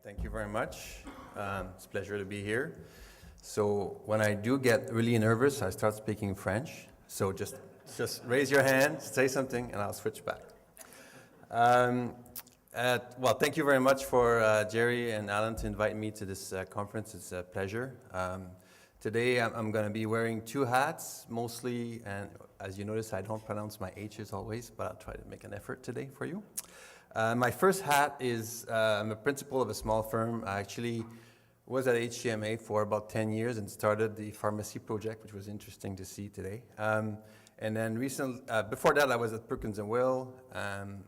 Thank you very much. It's a pleasure to be here. So when I do get really nervous, I start speaking French. So just raise your hand, say something, and I'll switch back. Well, thank you very much for Jerry and Alan to invite me to this conference. It's a pleasure. Today I'm going to be wearing two hats mostly, and as you notice, I don't pronounce my H's always, but I'll try to make an effort today for you. My first hat is I'm a principal of a small firm. I actually was at HCMA for about 10 years and started the pharmacy project, which was interesting to see today. And then before that, I was at Perkins & Will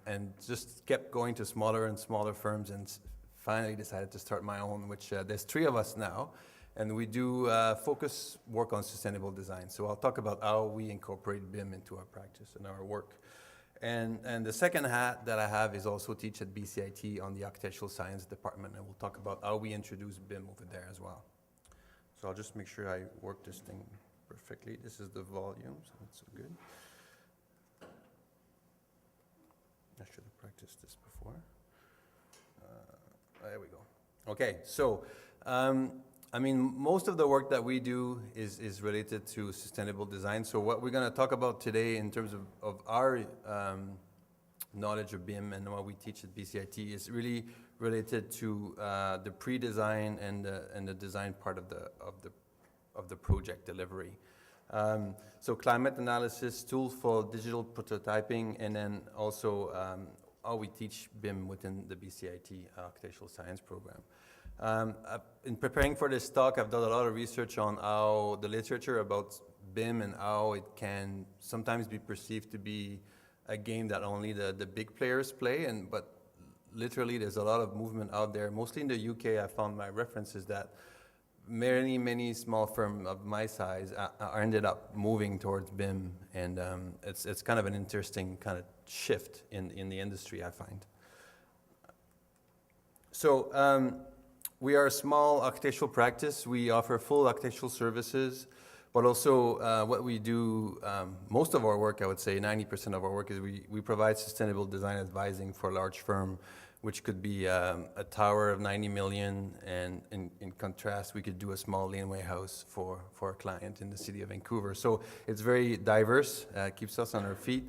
and just kept going to smaller and smaller firms and finally decided to start my own, which there's 3 of us now. And we do focus work on sustainable design. So I'll talk about how we incorporate BIM into our practice and our work. And the second hat that I have is also teach at BCIT on the Architectural Science Department, and we'll talk about how we introduce BIM over there as well. So I'll just make sure I work this thing perfectly. This is the volume, so that's so good. I should have practiced this before. There we go. Okay, so I mean, most of the work that we do is related to sustainable design. So what we're going to talk about today in terms of our knowledge of BIM and what we teach at BCIT is really related to the pre-design and the design part of the project delivery. So climate analysis, tools for digital prototyping, and then also how we teach BIM within the BCIT Architectural Science program. In preparing for this talk, I've done a lot of research on how the literature about BIM and how it can sometimes be perceived to be a game that only the big players play, but literally there's a lot of movement out there. Mostly in the UK, I found my references that many small firms of my size are ended up moving towards BIM, and it's kind of an interesting kind of shift in the industry, I find. So. We are a small architectural practice. We offer full architectural services, but also what we do, most of our work, I would say 90% of our work, is we provide sustainable design advising for a large firm, which could be a tower of 90 million, and in contrast, we could do a small laneway house for a client in the city of Vancouver. So it's very diverse, keeps us on our feet.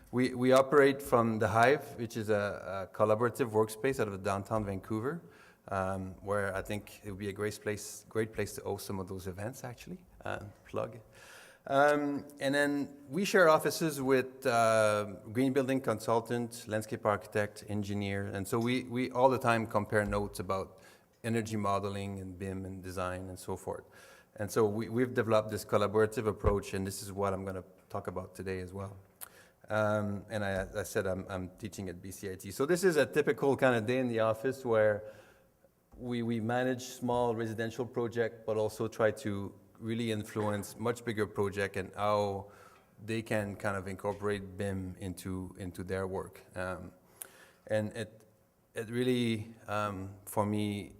We operate from the Hive, which is a collaborative workspace out of downtown Vancouver. Where I think it would be a great place to host some of those events, actually, plug. And then we share offices with green building consultant, landscape architect, engineer, and so we all the time compare notes about energy modeling and BIM and design and so forth. And so we've developed this collaborative approach, and this is what I'm going to talk about today as well. And as I said, I'm teaching at BCIT. So this is a typical kind of day in the office where we manage small residential project, but also try to really influence much bigger project and how they can kind of incorporate BIM into their work. And it really, for me,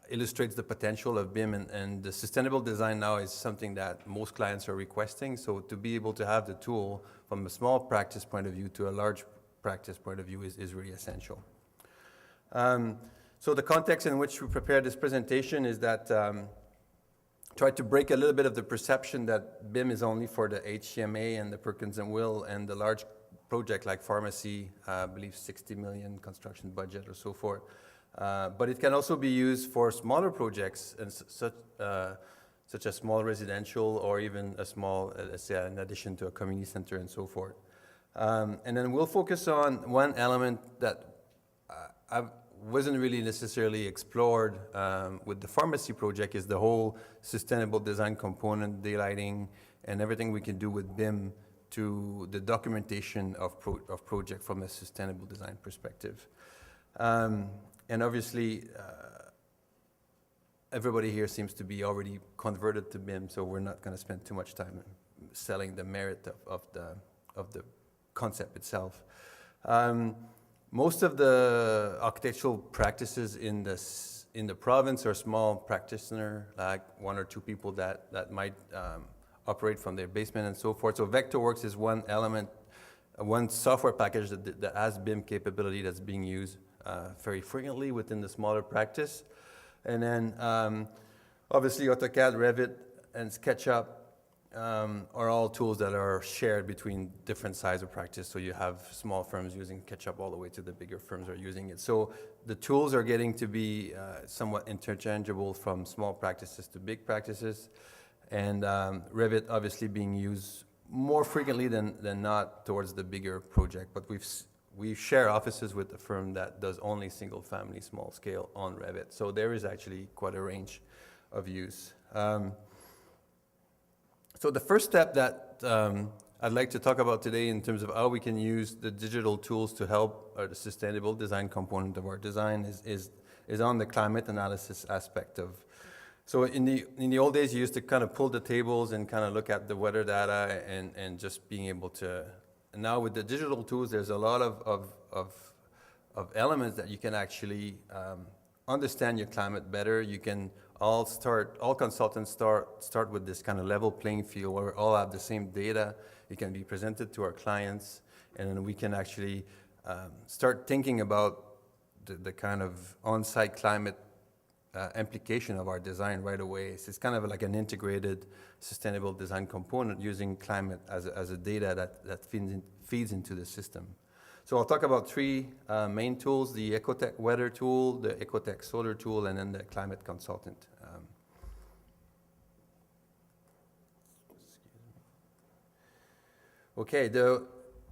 illustrates the potential of BIM, and the sustainable design now is something that most clients are requesting. So to be able to have the tool from a small practice point of view to a large practice point of view is really essential. So the context in which we prepared this presentation is that try to break a little bit of the perception that BIM is only for the HCMA and the Perkins & Will and the large project like pharmacy, I believe 60 million construction budget or so forth. But it can also be used for smaller projects, and such as small residential or even a small, let's say, in addition to a community center and so forth. And then we'll focus on one element that wasn't really necessarily explored with the pharmacy project, is the whole sustainable design component, daylighting, and everything we can do with BIM to the documentation of project from a sustainable design perspective. And obviously, everybody here seems to be already converted to BIM, so we're not going to spend too much time selling the merit of the concept itself. Most of the architectural practices in the province are small practitioner, like 1 or 2 people that might operate from their basement and so forth. So Vectorworks is one element, one software package that has BIM capability that's being used very frequently within the smaller practice. And then obviously AutoCAD, Revit, and SketchUp are all tools that are shared between different size of practice. So you have small firms using SketchUp all the way to the bigger firms are using it. So the tools are getting to be somewhat interchangeable from small practices to big practices. And Revit obviously being used more frequently than not towards the bigger project. But we share offices with a firm that does only single family small scale on Revit. So there is actually quite a range of use. So the first step that I'd like to talk about today in terms of how we can use the digital tools to help the sustainable design component of our design is on the climate analysis aspect of. So in the old days, you used to kind of pull the tables and kind of look at the weather data and just being able to. And now with the digital tools, there's a lot of elements that you can actually understand your climate better. You can all consultants start with this kind of level playing field where we all have the same data. It can be presented to our clients, and then we can actually start thinking about the kind of on-site climate implication of our design right away. So it's kind of like an integrated sustainable design component using climate as a data that feeds into the system. So I'll talk about three main tools: the Ecotech weather tool, the Aquatic Solar tool, and then the climate consultant. Okay, the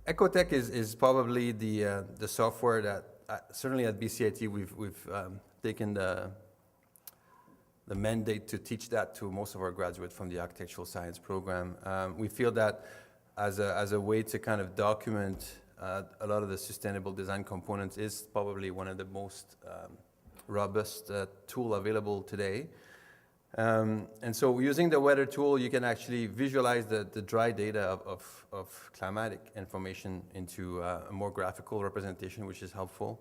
Ecotech is probably the software that certainly at BCIT we've taken the mandate to teach that to most of our graduates from the architectural science program. We feel that as a way to kind of document a lot of the sustainable design components is probably one of the most robust tool available today. And so using the weather tool, you can actually visualize the dry data of climatic information into a more graphical representation, which is helpful.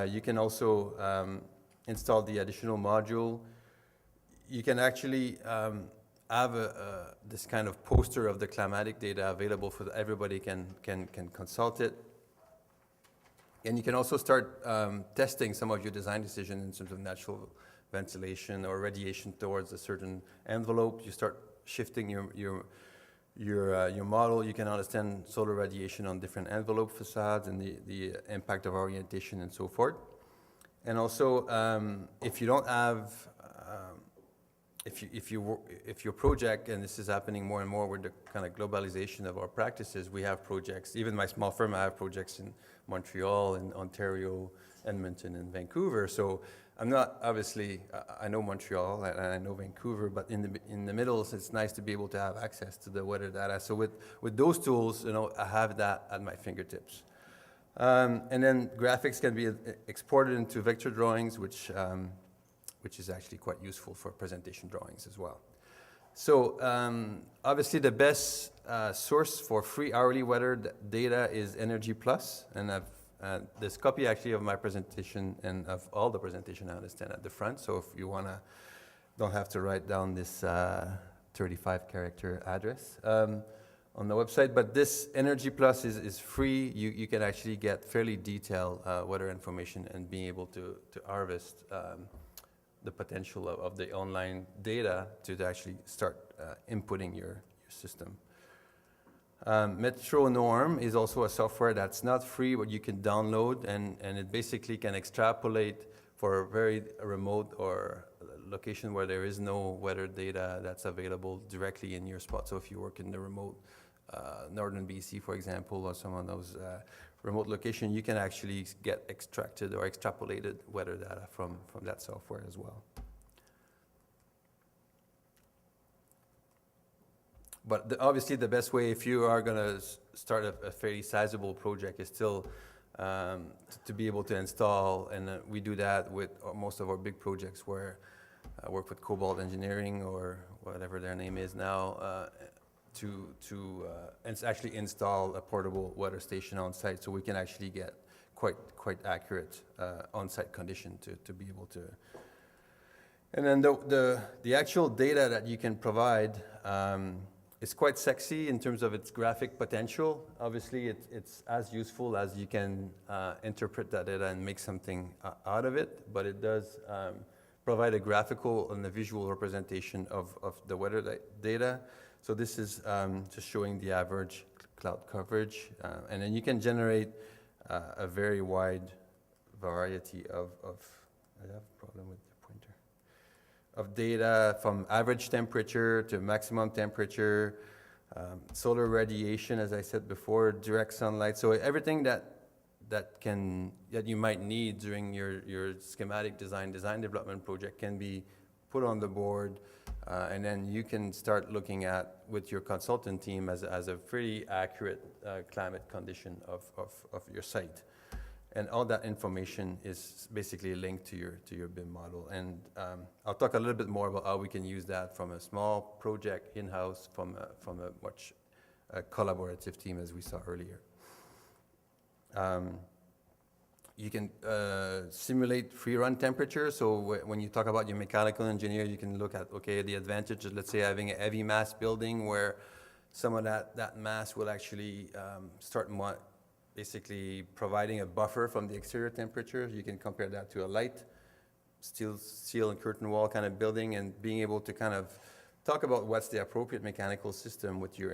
You can also install the additional module. You can actually have this kind of poster of the climatic data available for everybody can consult it. And you can also start testing some of your design decisions in terms of natural ventilation or radiation towards a certain envelope. You start shifting your model. You can understand solar radiation on different envelope facades and the impact of orientation and so forth. And also, if you don't have if your project, and this is happening more and more with the kind of globalization of our practices, we have projects, even my small firm, I have projects in Montreal, in Ontario, Edmonton, and Vancouver. So I'm not, obviously, I know Montreal and I know Vancouver, but in the middle, it's nice to be able to have access to the weather data. So with those tools, I have that at my fingertips. And then graphics can be exported into vector drawings, which is actually quite useful for presentation drawings as well. So obviously the best source for free hourly weather data is Energy Plus, and I've this copy actually of my presentation and of all the presentation I understand at the front. So if you don't have to write down this 35 character address on the website. But this Energy Plus is free. You can actually get fairly detailed weather information and being able to harvest the potential of the online data to actually start inputting your system. Metronorm is also a software that's not free, but you can download, and it basically can extrapolate for a very remote or location where there is no weather data that's available directly in your spot. So if you work in the remote northern BC, for example, or some of those remote location, you can actually get extracted or extrapolated weather data from that software as well. But obviously the best way, if you are going to start a fairly sizable project, is still to be able to install, and we do that with most of our big projects where I work with Cobalt Engineering or whatever their name is now, and actually install a portable weather station on site, so we can actually get quite accurate on-site condition to be able to. And then the actual data that you can provide It's quite sexy in terms of its graphic potential. Obviously, it's as useful as you can interpret that data and make something out of it, but it does provide a graphical and a visual representation of the weather data. So this is just showing the average cloud coverage, and then you can generate a very wide variety of I have a problem with the pointer, of data from average temperature to maximum temperature, solar radiation, as I said before, direct sunlight. So everything that you might need during your schematic design development project can be put on the board, and then you can start looking at with your consultant team as a pretty accurate climate condition of your site. And all that information is basically linked to your BIM model. And I'll talk a little bit more about how we can use that from a small project in-house, from a much collaborative team, as we saw earlier. You can simulate free run temperature. So when you talk about your mechanical engineer, you can look at, okay, the advantage of, let's say, having a heavy mass building where some of that mass will actually start basically providing a buffer from the exterior temperature. You can compare that to a light steel and curtain wall kind of building, and being able to kind of talk about what's the appropriate mechanical system with your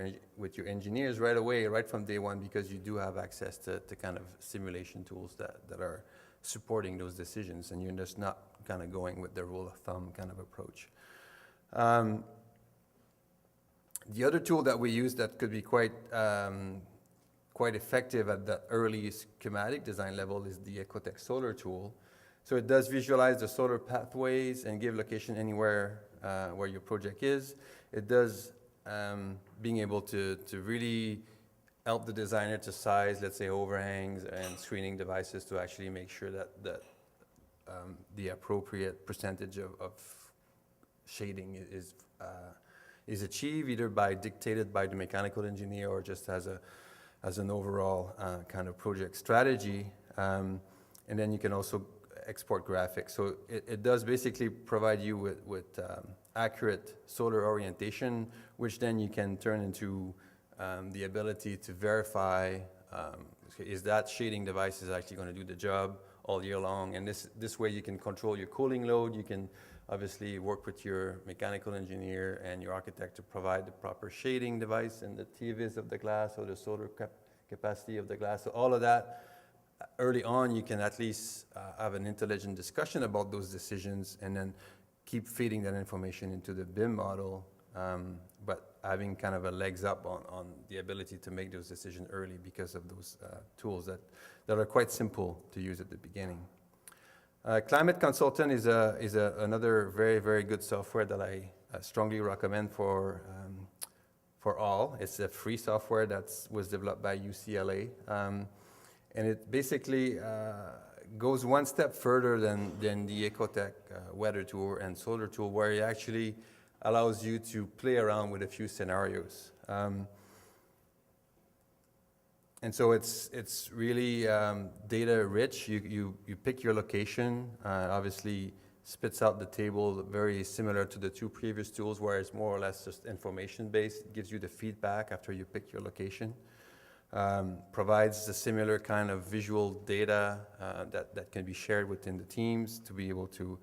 engineers right away, right from day one, because you do have access to kind of simulation tools that are supporting those decisions, and you're just not kind of going with the rule of thumb kind of approach. The other tool that we use that could be quite effective at the early schematic design level is the Aquatic Solar tool. So it does visualize the solar pathways and give location anywhere where your project is. It does being able to really help the designer to size, let's say, overhangs and screening devices to actually make sure that the appropriate percentage of shading is achieved, either dictated by the mechanical engineer or just as an overall kind of project strategy. And then you can also export graphics. So it does basically provide you with accurate solar orientation, which then you can turn into the ability to verify is that shading device is actually going to do the job all year long. And this way you can control your cooling load. You can obviously work with your mechanical engineer and your architect to provide the proper shading device and the TVs of the glass or the solar capacity of the glass. So all of that, early on, you can at least have an intelligent discussion about those decisions and then keep feeding that information into the BIM model, but having kind of a legs up on the ability to make those decisions early because of those tools that are quite simple to use at the beginning. Climate Consultant is another very, very good software that I strongly recommend for all. It's a free software that was developed by UCLA, and it basically goes one step further than the Ecotech weather tool and solar tool, where it actually allows you to play around with a few scenarios. And so it's really data rich. You pick your location, obviously spits out the table very similar to the two previous tools, where it's more or less just information based. It gives you the feedback after you pick your location. Provides a similar kind of visual data that can be shared within the teams to be able to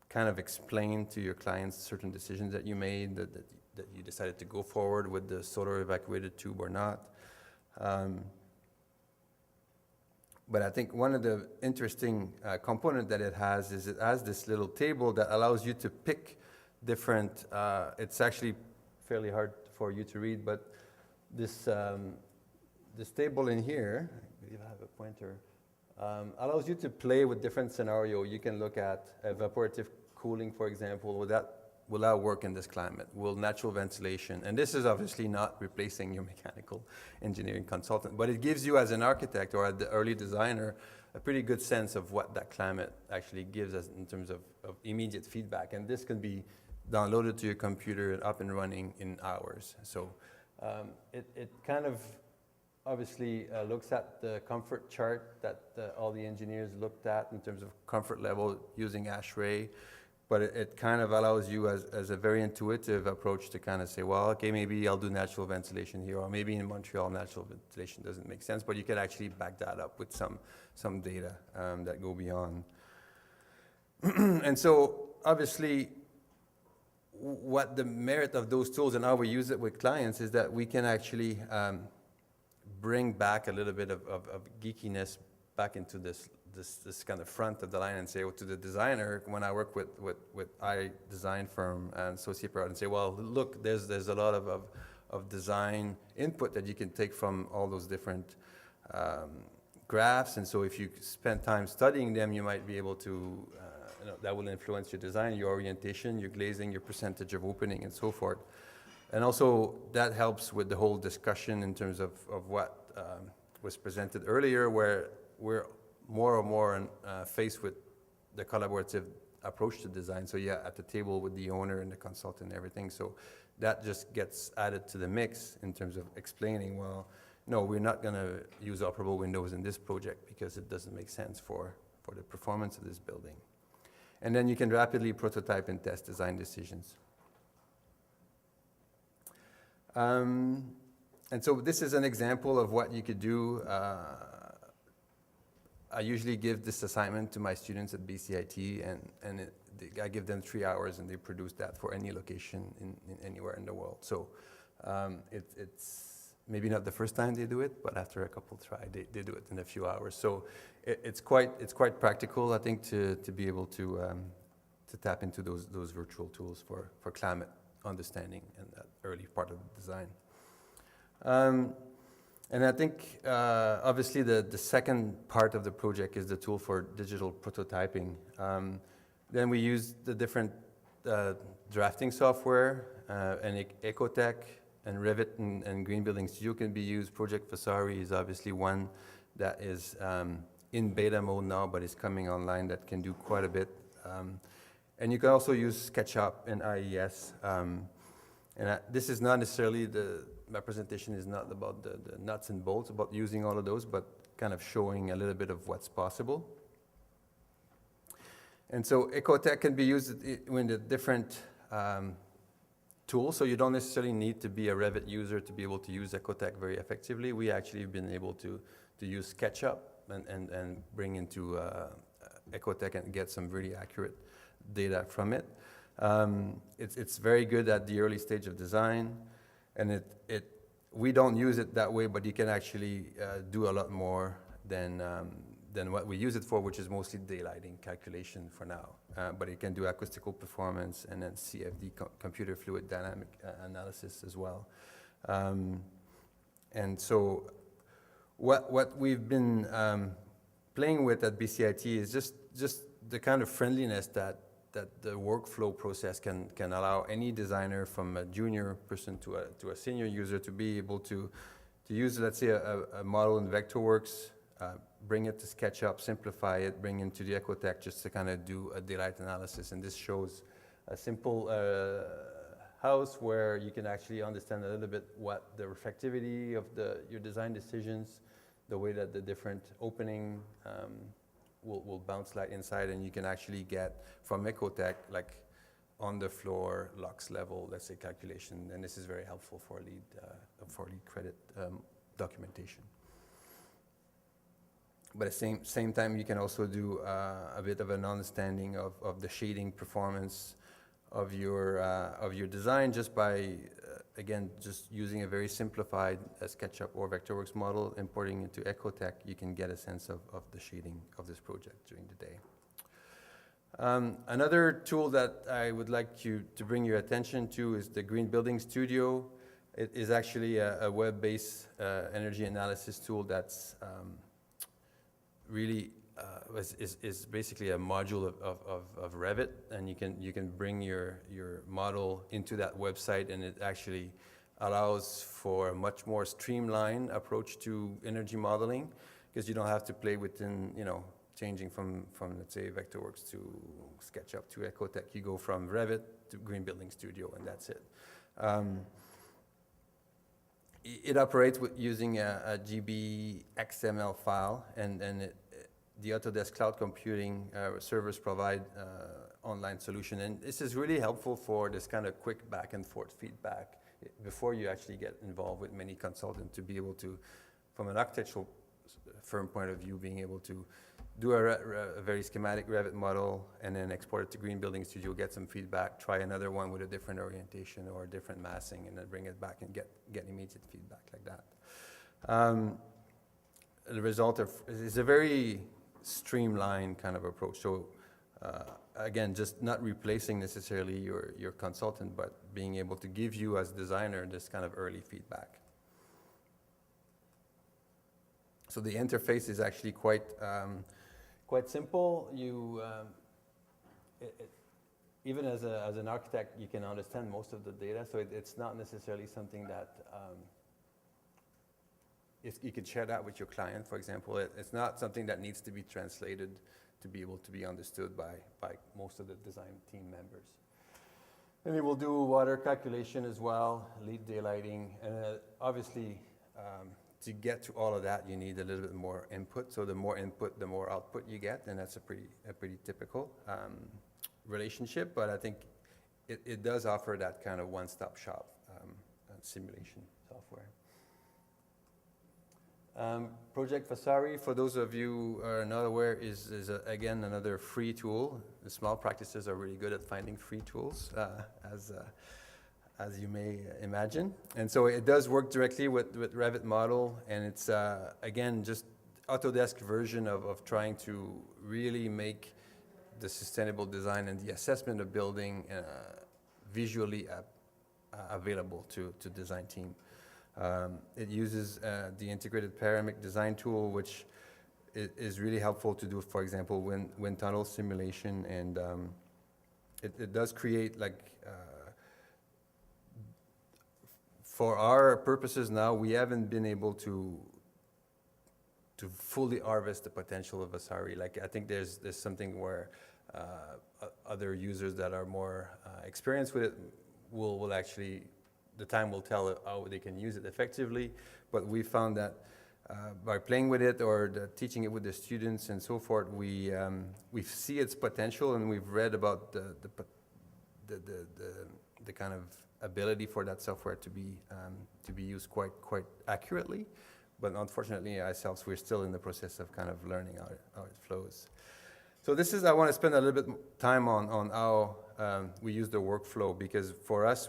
kind of explain to your clients certain decisions that you made, that you decided to go forward with the solar evacuated tube or not. But I think one of the interesting component that it has is it has this little table that allows you to pick different, it's actually fairly hard for you to read, but this table in here, if I have a pointer, allows you to play with different scenarios. You can look at evaporative cooling, for example. Will that work in this climate? Will natural ventilation? And this is obviously not replacing your mechanical engineering consultant, but it gives you as an architect or the early designer a pretty good sense of what that climate actually gives us in terms of immediate feedback. And this can be downloaded to your computer and up and running in hours. So it kind of obviously looks at the comfort chart that all the engineers looked at in terms of comfort level using ASHRAE. but it kind of allows you as a very intuitive approach to kind of say, well, okay, maybe I'll do natural ventilation here, or maybe in Montreal natural ventilation doesn't make sense, but you can actually back that up with some data that go beyond. And so obviously, what the merit of those tools and how we use it with clients is that we can actually bring back a little bit of geekiness back into this kind of front of the line and say, well, to the designer, when I work with I design firm and associate product, and say, well, look, there's a lot of design input that you can take from all those different graphs, and so if you spend time studying them, you might be able to, that will influence your design, your orientation, your glazing, your percentage of opening, and so forth. And also, that helps with the whole discussion in terms of what was presented earlier, where we're more and more faced with the collaborative approach to design. So yeah, at the table with the owner and the consultant and everything. So that just gets added to the mix in terms of explaining, well, no, we're not going to use operable windows in this project because it doesn't make sense for the performance of this building. And then you can rapidly prototype and test design decisions. And so this is an example of what you could do. I usually give this assignment to my students at BCIT, and I give them 3 hours, and they produce that for any location in anywhere in the world. So it's maybe not the first time they do it, but after a couple try, they do it in a few hours. So it's quite practical, I think, to be able to tap into those virtual tools for climate understanding in that early part of the design. And I think, obviously, the second part of the project is the tool for digital prototyping. Then we use the different drafting software, and Ecotech, and Revit and Green Building Studio can be used. Project Vasari is obviously one that is in beta mode now, but is coming online that can do quite a bit. And you can also use SketchUp and IES. This is not necessarily my presentation is not about the nuts and bolts, about using all of those, but kind of showing a little bit of what's possible. And so Ecotech can be used in the different tools, so you don't necessarily need to be a Revit user to be able to use Ecotech very effectively. We actually have been able to use SketchUp and bring into Ecotech and get some really accurate data from it. It's very good at the early stage of design, and we don't use it that way, but you can actually do a lot more than what we use it for, which is mostly daylighting calculation for now. But it can do acoustical performance and then CFD, computer fluid dynamic analysis as well. And so what we've been playing with at BCIT is just the kind of friendliness that the workflow process can allow any designer, from a junior person to a senior user, to be able to use, let's say, a model in Vectorworks, bring it to SketchUp, simplify it, bring it into the Ecotech just to kind of do a daylight analysis. And this shows a simple house where you can actually understand a little bit what the reflectivity of your design decisions, the way that the different opening will bounce light inside, and you can actually get from Ecotech, like on the floor, lux level, let's say, calculation. And this is very helpful for lead credit documentation. But at the same time, you can also do a bit of an understanding of the shading performance of your design just by, again, just using a very simplified SketchUp or Vectorworks model, importing into Ecotech. You can get a sense of the shading of this project during the day. Another tool that I would like you to bring your attention to is the Green Building Studio. It is actually a web-based energy analysis tool that's really is basically a module of Revit, and you can bring your model into that website, and it actually allows for a much more streamlined approach to energy modeling, because you don't have to play within, changing from let's say Vectorworks to SketchUp to Ecotech. You go from Revit to Green Building Studio, and that's it. It operates with using a GB XML file, and the Autodesk cloud computing servers provide online solution. And this is really helpful for this kind of quick back and forth feedback before you actually get involved with many consultants, to be able to, from an architectural firm point of view, being able to do a very schematic Revit model and then export it to Green Building Studio, get some feedback, try another one with a different orientation or a different massing, and then bring it back and get immediate feedback like that. The result is a very streamlined kind of approach. So again, just not replacing necessarily your consultant, but being able to give you as designer this kind of early feedback. So the interface is actually quite simple. You even as an architect, you can understand most of the data. So it's not necessarily something that you could share that with your client, for example. It's not something that needs to be translated to be able to be understood by most of the design team members. And we will do water calculation as well, lead daylighting, and obviously to get to all of that, you need a little bit more input. So the more input, the more output you get, and that's a pretty typical relationship. But I think it does offer that kind of one-stop shop simulation software. Project Vasari, for those of you who are not aware, is again another free tool. The small practices are really good at finding free tools, as you may imagine. And so it does work directly with Revit model, and it's again just Autodesk version of trying to really make the sustainable design and the assessment of building visually available to design team. It uses the integrated panoramic design tool, which is really helpful to do, for example, wind tunnel simulation, and it does create, like, for our purposes now, we haven't been able to fully harvest the potential of Vasari. Like, I think there's something where other users that are more experienced with it will actually, the time will tell how they can use it effectively. But we found that by playing with it or teaching it with the students and so forth, we see its potential, and we've read about the kind of ability for that software to be used quite accurately. But unfortunately, ourselves, we're still in the process of kind of learning how it flows. So I want to spend a little bit time on how we use the workflow, because for us,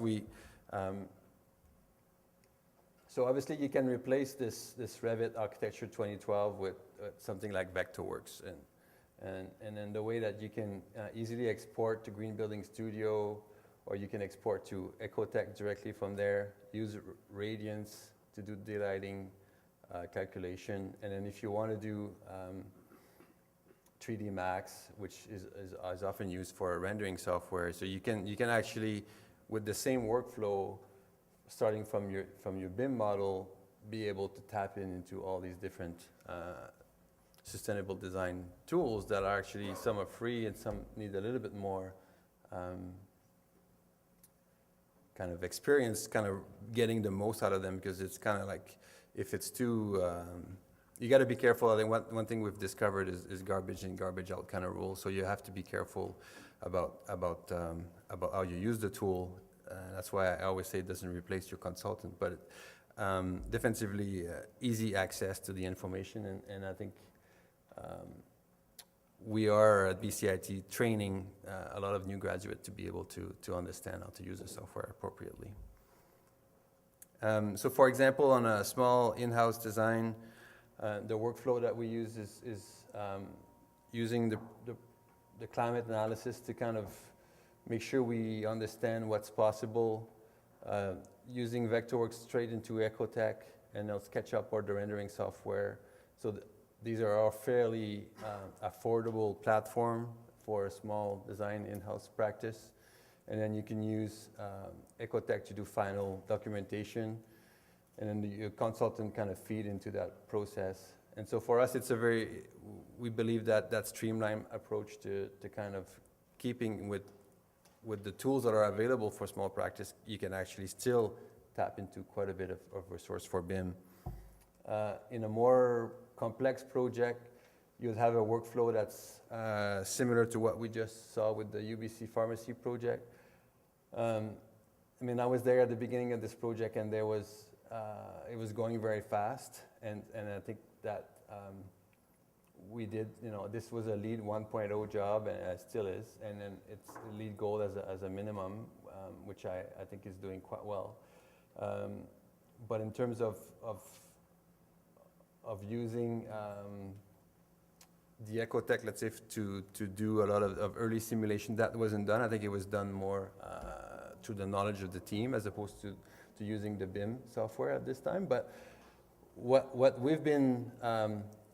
so obviously you can replace this Revit Architecture 2012 with something like Vectorworks, and then the way that you can easily export to Green Building Studio, or you can export to Ecotech directly from there, use radiance to do daylighting calculation, and then if you want to do 3D Max, which is often used for rendering software, so you can actually, with the same workflow, starting from your BIM model, be able to tap into all these different sustainable design tools that are actually, some are free and some need a little bit more kind of experience, kind of getting the most out of them, because it's kind of like, if it's too, you got to be careful. I think one thing we've discovered is garbage in, garbage out kind of rule. So you have to be careful about how you use the tool. That's why I always say it doesn't replace your consultant, but defensively easy access to the information, and I think we are at BCIT training a lot of new graduates to be able to understand how to use the software appropriately. So for example, on a small in-house design, the workflow that we use is using the climate analysis to kind of make sure we understand what's possible, using Vectorworks straight into Ecotech and now SketchUp or the rendering software. So these are all fairly affordable platform for a small design in-house practice. And then you can use Ecotech to do final documentation, and then your consultant kind of feed into that process. And so for us, we believe that streamlined approach to kind of keeping with the tools that are available for small practice, you can actually still tap into quite a bit of resource for BIM. In a more complex project, you'll have a workflow that's similar to what we just saw with the UBC pharmacy project. I mean, I was there at the beginning of this project, and it was going very fast, and I think that we did, this was a LEED 1.0 job, and it still is, and then it's a LEED Gold as a minimum, which I think is doing quite well. But in terms of using the Ecotech, let's say, to do a lot of early simulation, that wasn't done. I think it was done more through the knowledge of the team as opposed to using the BIM software at this time. But what we've been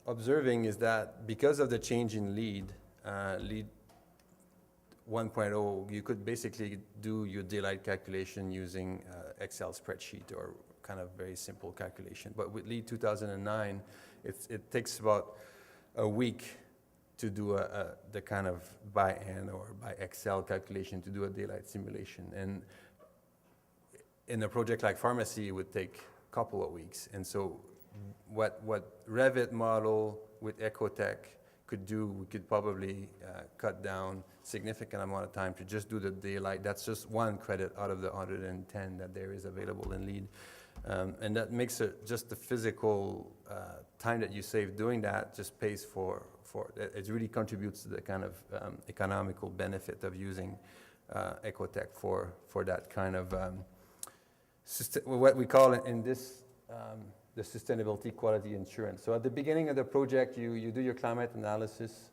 observing is that because of the change in LEED 1.0, you could basically do your daylight calculation using Excel spreadsheet or kind of very simple calculation. But with LEED 2009, it takes about a week to do the kind of by hand or by Excel calculation to do a daylight simulation. And in a project like pharmacy, it would take a couple of weeks. And so what Revit model with Ecotech could do, we could probably cut down significant amount of time to just do the daylight. That's just one credit out of the 110 that there is available in LEED. And that makes it just the physical time that you save doing that just pays for it really contributes to the kind of economical benefit of using Ecotech for that kind of what we call in this the sustainability quality insurance. So at the beginning of the project, you do your climate analysis,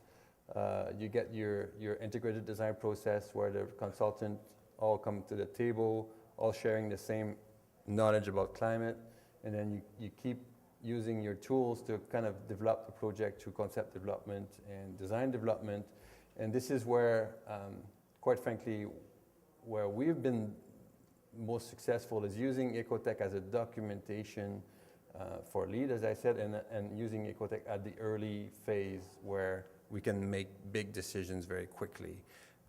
you get your integrated design process where the consultant all come to the table, all sharing the same knowledge about climate, and then you keep using your tools to kind of develop the project through concept development and design development. And this is where, quite frankly, where we've been most successful is using Ecotech as a documentation for LEED, as I said, and using Ecotech at the early phase where we can make big decisions very quickly.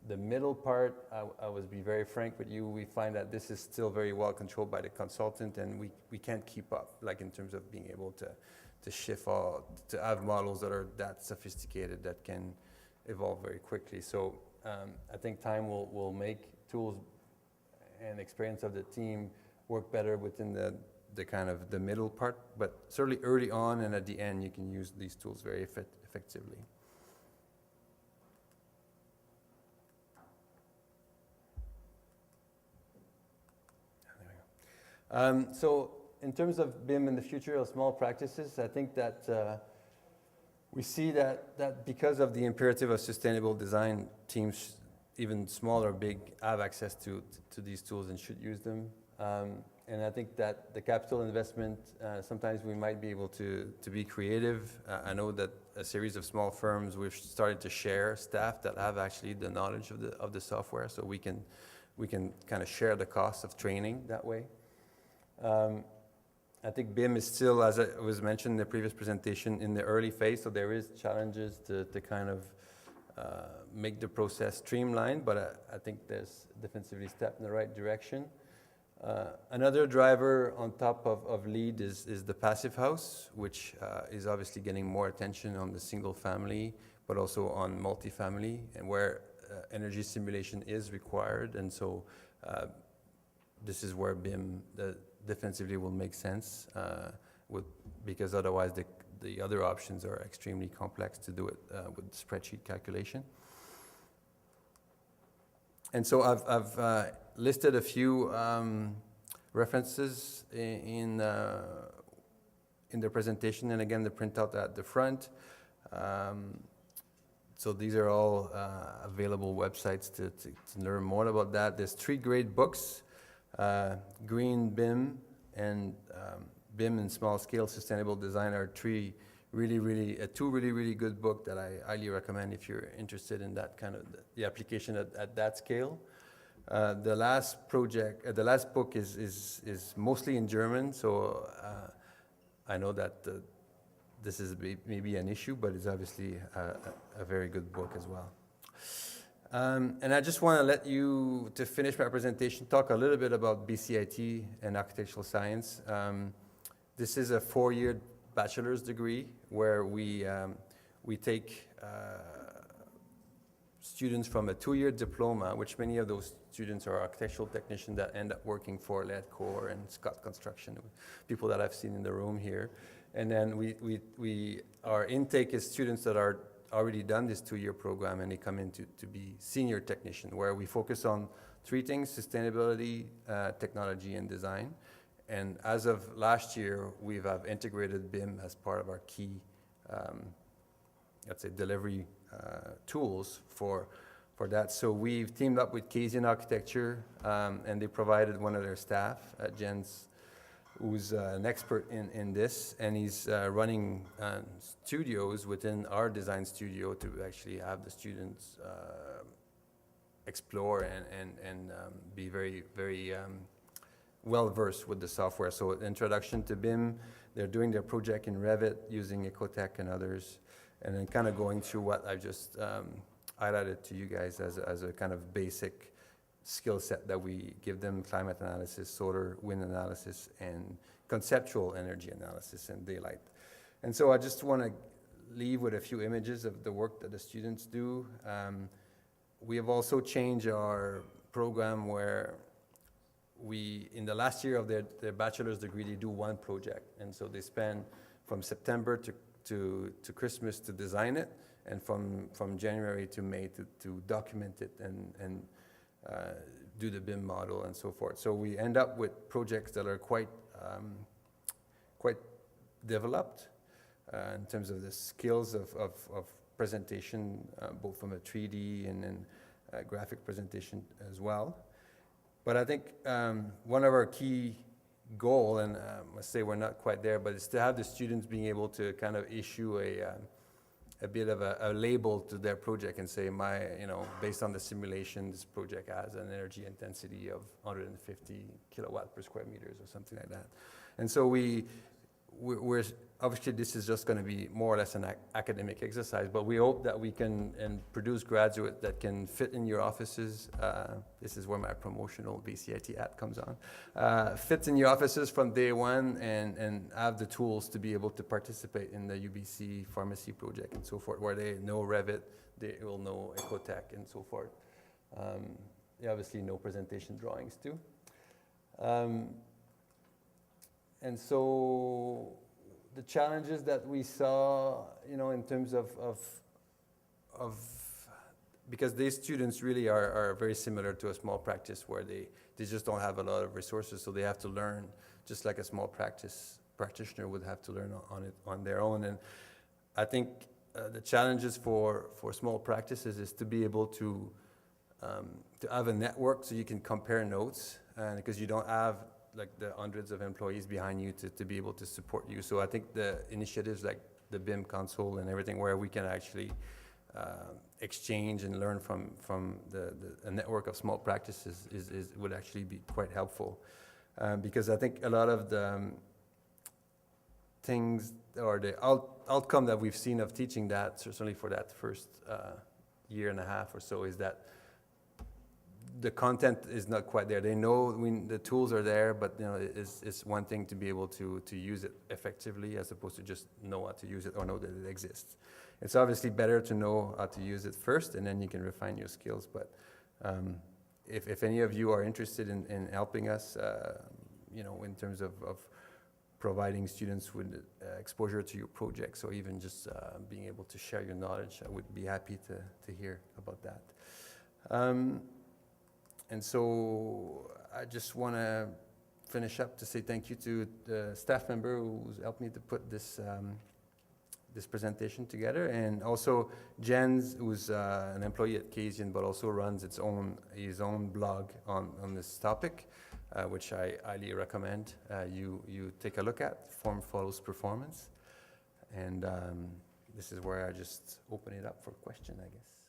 The middle part, I will be very frank with you, we find that this is still very well controlled by the consultant, and we can't keep up, like in terms of being able to shift all, to have models that are that sophisticated that can evolve very quickly. So I think time will make tools and experience of the team work better within the kind of the middle part, but certainly early on and at the end, you can use these tools very effectively. So in terms of BIM in the future of small practices, I think that we see that because of the imperative of sustainable design, teams, even small or big, have access to these tools and should use them. And I think that the capital investment, sometimes we might be able to be creative. I know that a series of small firms, we've started to share staff that have actually the knowledge of the software, so we can kind of share the cost of training that way. I think BIM is still, as it was mentioned in the previous presentation, in the early phase, so there is challenges to kind of make the process streamlined, but I think there's definitively a step in the right direction. Another driver on top of LEED is the passive house, which is obviously getting more attention on the single family, but also on multifamily, and where energy simulation is required. And so this is where BIM defensively will make sense, because otherwise the other options are extremely complex to do it with spreadsheet calculation. And so I've listed a few references in the presentation, and again the printout at the front. So these are all available websites to learn more about that. There's 3 great books. Green BIM and BIM and Small Scale Sustainable Design are two really good books that I highly recommend if you're interested in that kind of the application at that scale. The last book is mostly in German, so I know that this is maybe an issue, but it's obviously a very good book as well. And I just want to let you, to finish my presentation, talk a little bit about BCIT and architectural science. This is a 4-year bachelor's degree where we we take students from a 2-year diploma, which many of those students are architectural technicians that end up working for Ledcor and Scott Construction, people that I've seen in the room here. And then our intake is students that are already done this 2-year program, and they come in to be senior technician, where we focus on 3 things: sustainability, technology, and design. And as of last year, we have integrated BIM as part of our key, let's say, delivery tools for that. So we've teamed up with Kaysian Architecture, and they provided one of their staff, Jens, who's an expert in this, and he's running studios within our design studio to actually have the students explore and be very, very well versed with the software. So introduction to BIM, they're doing their project in Revit using Ecotech and others, and then kind of going through what I've just highlighted to you guys as a kind of basic skill set that we give them: climate analysis, solar, wind analysis, and conceptual energy analysis and daylight. And so I just want to leave with a few images of the work that the students do. We have also changed our program where in the last year of their bachelor's degree, they do 1 project. And so they spend from September to Christmas to design it, and from January to May to document it and do the BIM model and so forth. So we end up with projects that are quite developed in terms of the skills of presentation, both from a 3D and then graphic presentation as well. But I think one of our key goal, and I must say we're not quite there, but it's to have the students being able to kind of issue a bit of a label to their project and say, based on the simulation, this project has an energy intensity of 150 kilowatt per square meters or something like that. And so we're obviously, this is just going to be more or less an academic exercise, but we hope that we can produce graduates that can fit in your offices. This is where my promotional BCIT hat comes on. Fit in your offices from day one and have the tools to be able to participate in the UBC pharmacy project and so forth, where they know Revit, they will know Ecotech and so forth. They obviously know presentation drawings too. And so the challenges that we saw, in terms of because these students really are very similar to a small practice where they just don't have a lot of resources, so they have to learn just like a small practitioner would have to learn on their own. And I think the challenges for small practices is to be able to have a network so you can compare notes, because you don't have like the hundreds of employees behind you to be able to support you. So I think the initiatives like the BIM console and everything, where we can actually exchange and learn from a network of small practices would actually be quite helpful. Because I think a lot of the things or the outcome that we've seen of teaching that, certainly for that first year and a half or so, is that the content is not quite there. They know the tools are there, but it's one thing to be able to use it effectively as opposed to just know how to use it or know that it exists. It's obviously better to know how to use it first, and then you can refine your skills. But if any of you are interested in helping us, in terms of providing students with exposure to your projects, or even just being able to share your knowledge, I would be happy to hear about that. And so I just want to finish up to say thank you to the staff member who's helped me to put this this presentation together, and also Jens, who's an employee at Kaysian, but also runs his own blog on this topic, which I highly recommend you take a look at. Form follows performance, and this is where I just open it up for question, I guess.